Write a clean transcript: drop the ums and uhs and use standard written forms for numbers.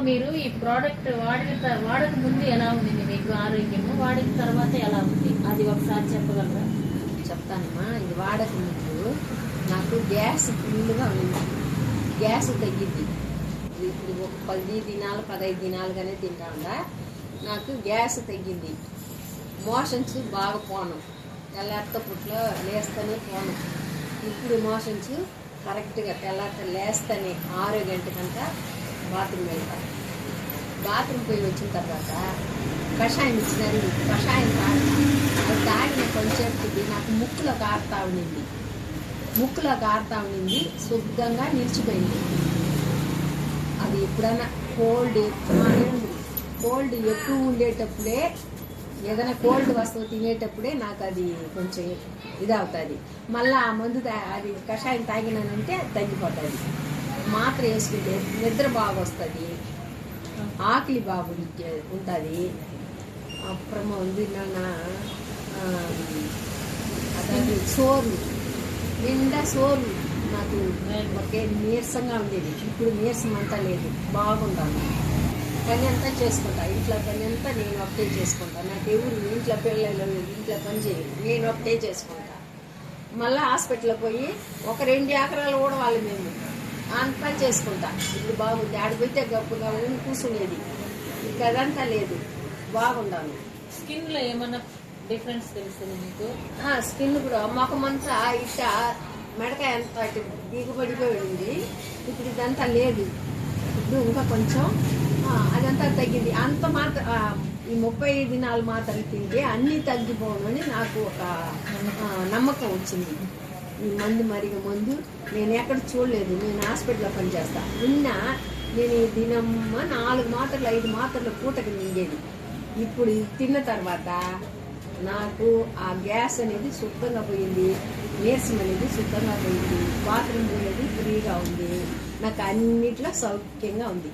మీరు ఈ ప్రోడక్ట్ వాడక ముందు ఎలా ఉంది మీకు ఆరోగ్యము, వాడిన తర్వాత ఎలా ఉంది అది ఒకసారి చెప్పగలరా? చెప్తానమ్మా. ఇది వాడక ముందు నాకు గ్యాస్ ఫుల్గా ఉంది. గ్యాస్ తగ్గింది. ఇప్పుడు ఒక 10 దినాలు 15 దినాలుగానే తింటా. నాకు గ్యాస్ తగ్గింది. మోషన్స్ బాగా పోను, తెల్లారితో పుట్లో లేస్తూనే పోను. ఇప్పుడు మోషన్స్ కరెక్ట్గా తెల్లారితో లేస్తూనే 6 గంటకంతా బాత్రూమ్ వెళ్తాను. బాత్రూమ్ పోయి వచ్చిన తర్వాత కషాయం ఇచ్చినారు, కషాయం తాగుతాను. అది తాగిన కొంచెంసేపుకి నాకు ముక్కులో కారుతా ఉండింది, శుద్ధంగా నిలిచిపోయింది. అది ఎప్పుడైనా కోల్డ్ ఎక్కువ ఉండేటప్పుడే, ఏదైనా కోల్డ్ వస్తువు తినేటప్పుడే నాకు అది కొంచెం ఇదవుతుంది. మళ్ళీ ఆ మందు అది కషాయం తాగినానంటే అది తగ్గిపోతుంది. మాత్ర వేసుకుంటే నిద్ర బాగా వస్తుంది, ఆకలి బాగా ఉంటుంది. అప్పుడేమో ఉంది అదే సోర్లు, నిండా సోర్లు. నాకు ఒకే నీరసంగా ఉండేది. ఇప్పుడు నీరసం అంతా లేదు, బాగుంటాను. పని అంతా చేసుకుంటా, ఇంట్లో పని అంతా నేను ఒకటే చేసుకుంటా. నాకు ఎవరు ఇంట్లో పిల్లలు ఇంట్లో పని చేయరు, నేను ఒకటే చేసుకుంటా. మళ్ళీ హాస్పిటల్కి పోయి ఒక 2 ఎకరాలు కూడా వాళ్ళు మేము అంతా చేసుకుంటా. ఇప్పుడు బాగుంది. ఆడిపోతే గప్పుగా కూర్చునేది, ఇంకా అదంతా లేదు, బాగుండాను. స్కిన్లో ఏమన్నా డిఫరెన్స్ తెలుస్తుంది మీకు? స్కిన్ కూడా మొఖమంతా ఇట్ట మెడకాయ అంతా ఇటు దిగుబడిపోయి ఉంది. ఇప్పుడు ఇదంతా లేదు. ఇప్పుడు ఇంకా కొంచెం అదంతా తగ్గింది. అంత మాత్ర ఈ 30 దినాలు మాత్రం తింటే అన్నీ తగ్గిపోను అని నాకు ఒక నమ్మకం వచ్చింది. ఈ మందు మందు నేను ఎక్కడ చూడలేదు. నేను హాస్పిటల్లో పనిచేస్తా ఉన్నా. నేను ఈ దినమ్మ 4 మాత్రలు 5 మాత్రలు పూటకి మింగేది. ఇప్పుడు ఇది తిన్న తర్వాత నాకు ఆ గ్యాస్ అనేది శుద్ధంగా పోయింది, నీరసం అనేది శుద్ధంగా పోయింది, బాత్రూమ్ అనేది ఫ్రీగా ఉంది, నాకు అన్నిట్లో సౌఖ్యంగా ఉంది.